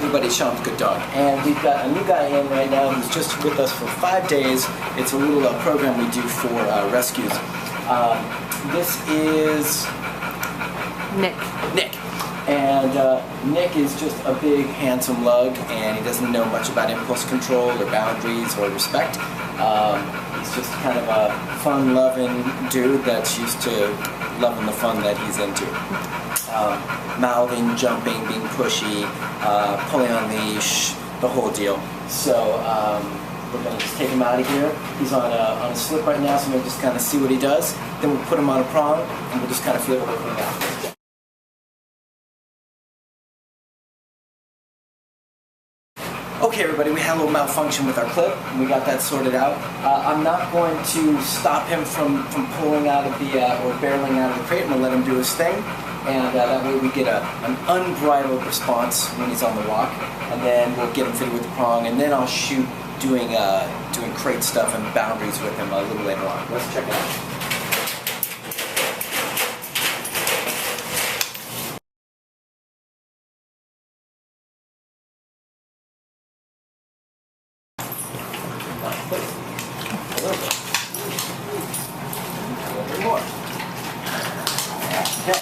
everybody, Sean's Good Dog. And we've got a new guy in right now who's just with us for 5 days. It's a little program we do for rescues. This is Nick. And Nick is just a big, handsome lug, and he doesn't know much about impulse control or boundaries or respect. He's just kind of a fun-loving dude that's used to loving the fun that he's into. Mouthing, jumping, being pushy, pulling on leash, the whole deal. So we're going to just take him out of here. He's on a slip right now, so we'll just kind of see what he does. Then we'll put him on a prong, and we'll just kind of flip it over and out. Okay, everybody, we had a little malfunction with our clip, and we got that sorted out. I'm not going to stop him from pulling out of the, or barreling out of the crate. I'm going to let him do his thing, and that way we get an unbridled response when he's on the walk, and then we'll get him fitted with the prong, and then I'll shoot doing crate stuff and boundaries with him a little later on. Let's check it out. More. Okay.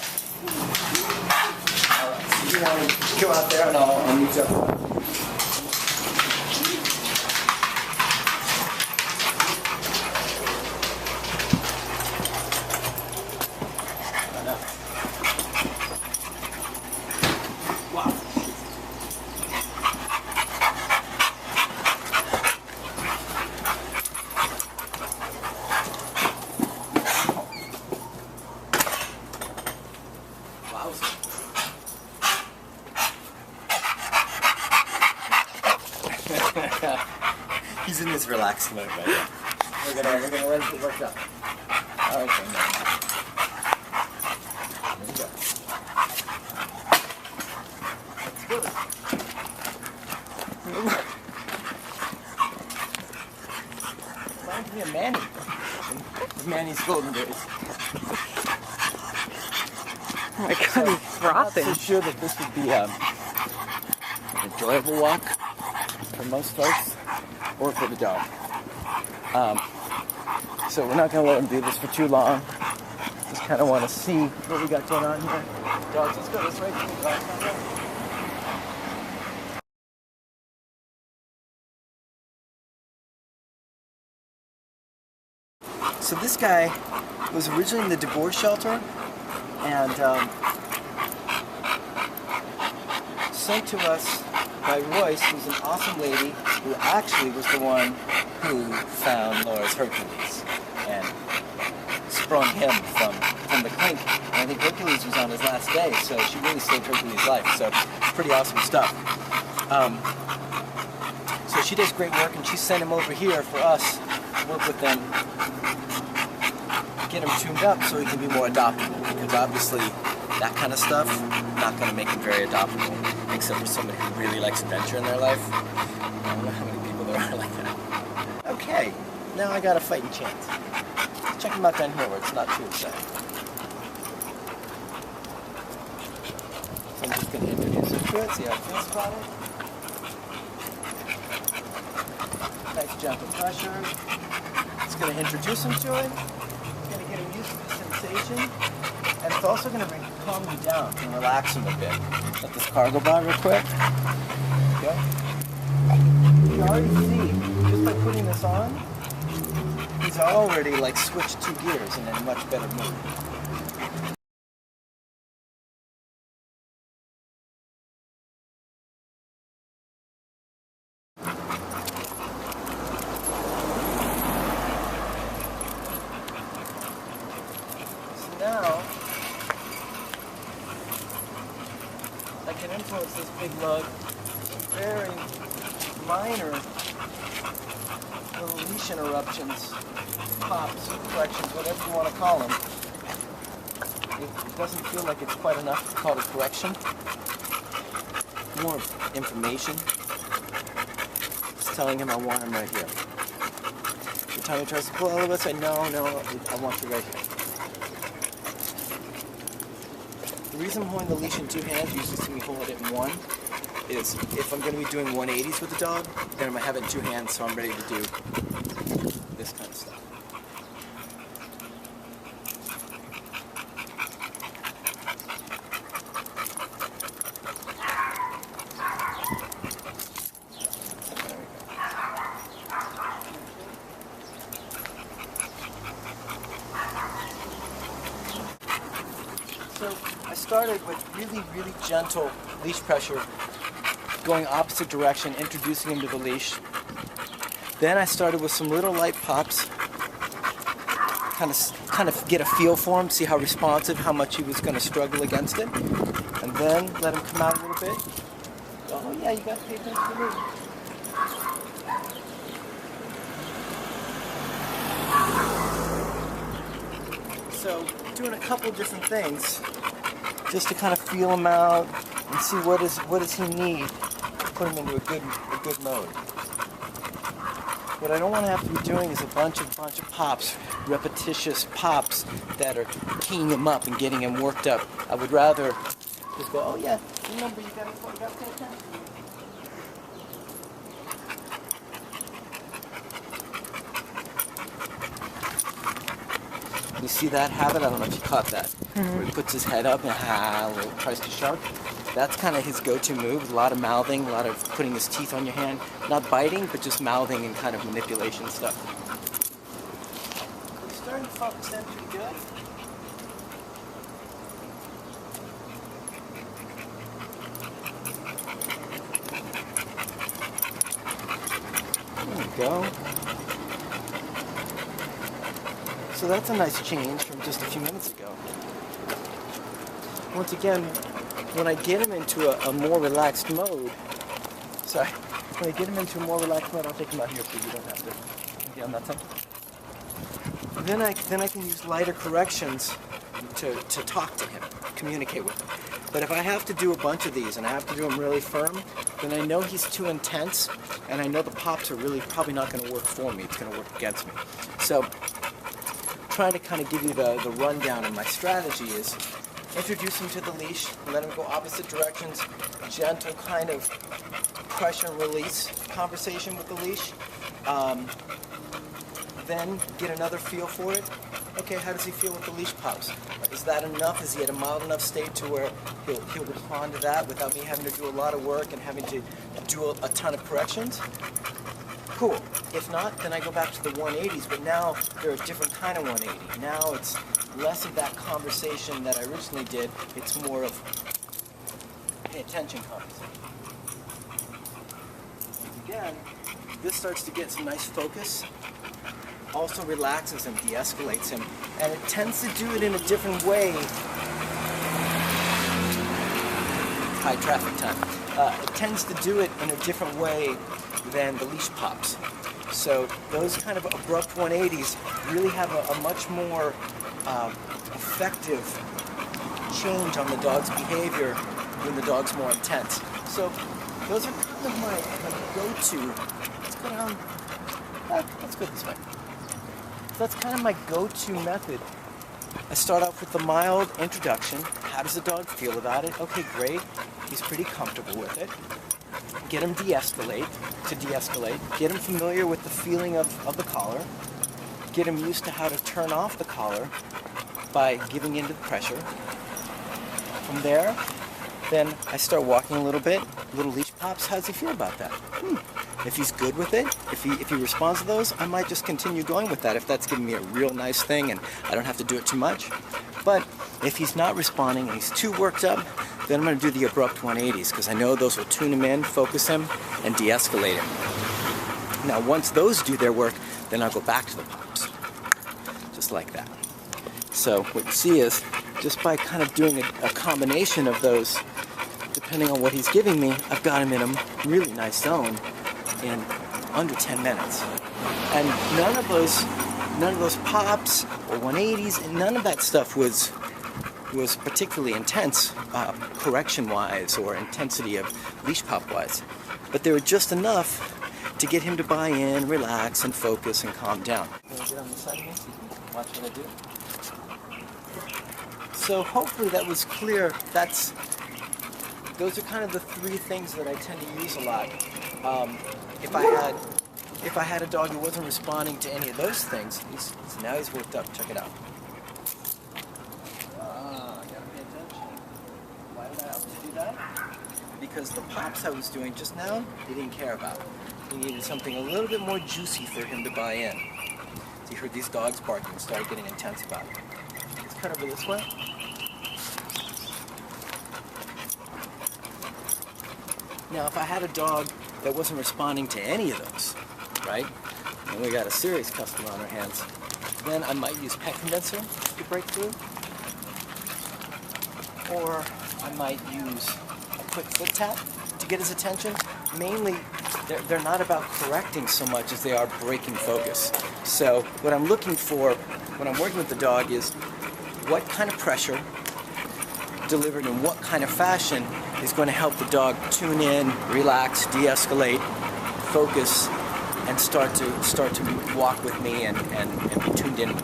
Alright, so you want to go out there and I'll meet you up. Wow. He's in this relaxed mode right now. We're gonna let it work out. Okay, now. There we go. Let's go. Reminds me of Manny. Manny's golden days. Oh my God, he's frothing. I'm not so sure that this would be an enjoyable walk for most folks, or for the dog. So we're not going to let him do this for too long. Just kind of want to see what we got going on here. Dogs, let's go this way. So this guy was originally in the divorce shelter, and sent to us by Royce, who's an awesome lady, who actually was the one who found Laura's Hercules and sprung him from the clink. And I think Hercules was on his last day, so she really saved Hercules' life. So pretty awesome stuff. So she does great work, and she sent him over here for us to work with them, get him tuned up so he can be more adoptable, because obviously that kind of stuff not going to make him very adoptable, except for somebody who really likes adventure in their life. I don't know how many people there are like that. Okay, now I got a fighting chance. Let's check him out down here where it's not too exciting. So I'm just going to introduce him to it, see how it feels about it. Nice gentle pressure. It's going to introduce him to it. It's going to get him used to the sensation. And it's also going to calm you down and relax him a bit. Let this car go by real quick. Okay. You can already see, just by putting this on, he's already like switched 2 gears and in a much better mood. So now, I can influence this big lug in very minor little leash interruptions, pops, corrections, whatever you want to call them. It doesn't feel like it's quite enough to call it a correction. More information. Just telling him I want him right here. Every time he tries to pull a little bit, say, no, I want you right here. The reason I'm holding the leash in 2 hands, you used to see me hold it in 1, is if I'm going to be doing 180s with the dog, then I'm going to have it in two hands so I'm ready to do this kind of stuff. So I started with really gentle leash pressure, going opposite direction, introducing him to the leash. Then I started with some little light pops, kind of get a feel for him, see how responsive, how much he was going to struggle against it, and then let him come out a little bit. Oh yeah, you got to pay attention to me. So doing a couple different things just to kind of feel him out and see what does he need to put him into a good mode. What I don't want to have to be doing is a bunch of pops, repetitious pops that are keying him up and getting him worked up. I would rather just go, oh yeah, remember you got to pay attention. You see that habit? I don't know if you caught that. Where he puts his head up and tries to shark. That's kind of his go-to move. A lot of mouthing, a lot of putting his teeth on your hand. Not biting, but just mouthing and kind of manipulation stuff. We're starting to focus in pretty good. There we go. So that's a nice change from just a few minutes ago. Once again, when I get him into a more relaxed mode, when I get him into a more relaxed mode, I'll take him out here so you don't have to get on that side. Then I can use lighter corrections to talk to him, communicate with him. But if I have to do a bunch of these and I have to do them really firm, then I know he's too intense, and I know the pops are really probably not going to work for me. It's going to work against me. So trying to kind of give you the rundown of my strategy is introduce him to the leash, let him go opposite directions, gentle kind of pressure and release conversation with the leash, then get another feel for it. Okay, how does he feel with the leash pops? Is that enough? Is he at a mild enough state to where he'll respond to that without me having to do a lot of work and having to do a ton of corrections? Cool. If not, then I go back to the 180s, but now they're a different kind of 180. Now it's less of that conversation that I originally did. It's more of pay attention conversation. Again, this starts to get some nice focus. Also relaxes him, de-escalates him, and it tends to do it in a different way. High traffic time. It tends to do it in a different way than the leash pops. So those kind of abrupt 180s really have a much more effective change on the dog's behavior when the dog's more intense. So those are kind of my go-to. Let's go down. Let's go this way. So that's kind of my go-to method. I start off with the mild introduction. How does the dog feel about it? Okay, great. He's pretty comfortable with it. Get him de-escalate. Get him familiar with the feeling of the collar. Get him used to how to turn off the collar by giving into the pressure. From there, then I start walking a little bit. Little leash pops. How does he feel about that? If he's good with it, if he responds to those, I might just continue going with that if that's giving me a real nice thing and I don't have to do it too much. But if he's not responding and he's too worked up, then I'm going to do the abrupt 180s because I know those will tune him in, focus him, and de-escalate him. Now once those do their work, then I'll go back to the pops. Just like that. So what you see is, just by kind of doing a combination of those, depending on what he's giving me, I've got him in a really nice zone in under 10 minutes. And none of those pops or 180s, and none of that stuff was particularly intense correction-wise or intensity of leash pop-wise. But they were just enough to get him to buy in, relax, and focus, and calm down. Can I get on the side of me so you can watch what I do? So hopefully that was clear. That's those are kind of the three things that I tend to use a lot. If I had a dog who wasn't responding to any of those things, now he's worked up. Check it out. I gotta pay attention. Why did I opt to do that? Because the pops I was doing just now, he didn't care about. He needed something a little bit more juicy for him to buy in. So he heard these dogs barking and started getting intense about it. Let's cut over this way. Now, if I had a dog that wasn't responding to any of those, right, and we got a serious customer on our hands, then I might use pet condenser to break through, or I might use a quick foot tap to get his attention. Mainly, they're not about correcting so much as they are breaking focus. So what I'm looking for when I'm working with the dog is what kind of pressure delivered in what kind of fashion is going to help the dog tune in, relax, de-escalate, focus, and start to walk with me and be tuned in.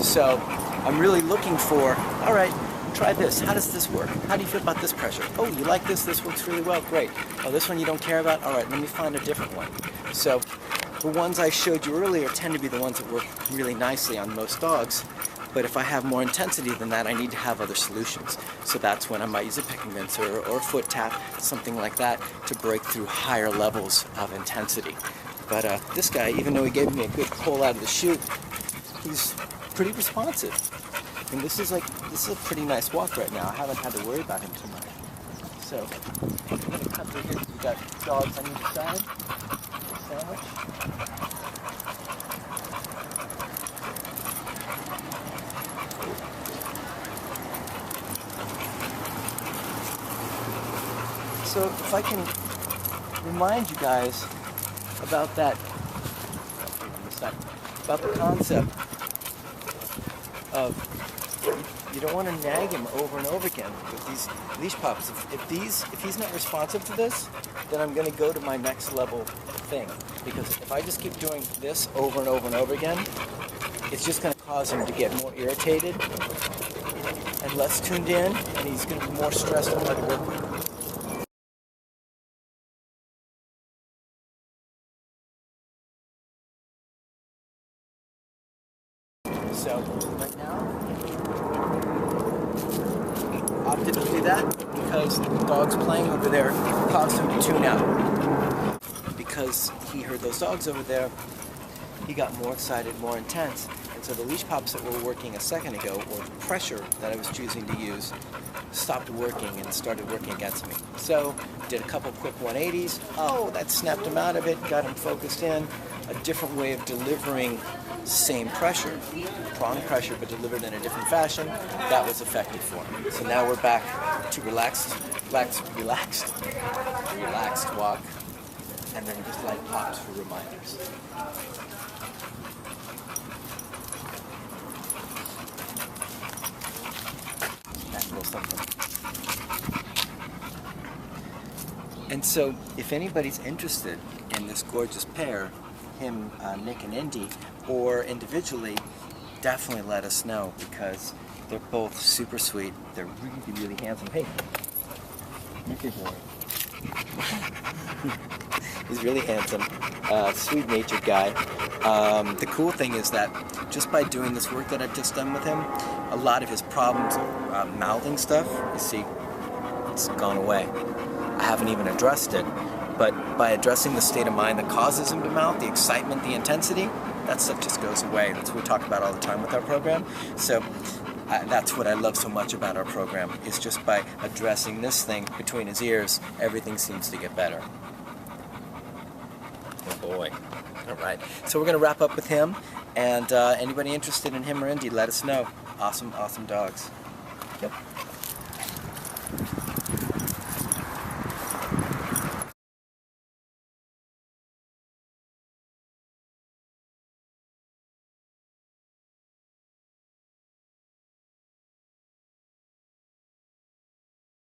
So I'm really looking for, all right, try this. How does this work? How do you feel about this pressure? Oh, you like this? This works really well. Great. Oh, this one you don't care about? All right, let me find a different one. So the ones I showed you earlier tend to be the ones that work really nicely on most dogs. But if I have more intensity than that, I need to have other solutions. So that's when I might use a pet condenser or a foot tap, something like that, to break through higher levels of intensity. But this guy, even though he gave me a good pull out of the chute, he's pretty responsive. And this is a pretty nice walk right now. I haven't had to worry about him too much. So I'm going to cut through here. We've got dogs on either side. Sandwich. So if I can remind you guys about about the concept of you don't want to nag him over and over again with these leash pops. If he's not responsive to this, then I'm going to go to my next level thing. Because if I just keep doing this over and over and over again, it's just going to cause him to get more irritated and less tuned in, and he's going to be more stressed and hard to work with. So right now, opted to do that because the dogs playing over there caused him to tune out. Because he heard those dogs over there, he got more excited, more intense. And so the leash pops that were working a second ago, or the pressure that I was choosing to use, stopped working and started working against me. So did a couple quick 180s. Oh, that snapped him out of it, got him focused in. A different way of delivering same pressure, prong pressure, but delivered in a different fashion. That was effective for him. So now we're back to relaxed walk, and then just light pops for reminders. That little something. And so, if anybody's interested in this gorgeous pair, him, Nick and Indy, or individually, definitely let us know, because they're both super sweet. They're really, really handsome. Hey, you're good boy. He's really handsome, sweet-natured guy. The cool thing is that just by doing this work that I've just done with him, a lot of his problems, mouthing stuff, you see, it's gone away. I haven't even addressed it. But by addressing the state of mind that causes him to mouth, the excitement, the intensity, that stuff just goes away. That's what we talk about all the time with our program. So that's what I love so much about our program, is just by addressing this thing between his ears, everything seems to get better. Oh boy. All right. So we're going to wrap up with him. And anybody interested in him or Indy, let us know. Awesome, awesome dogs. Yep.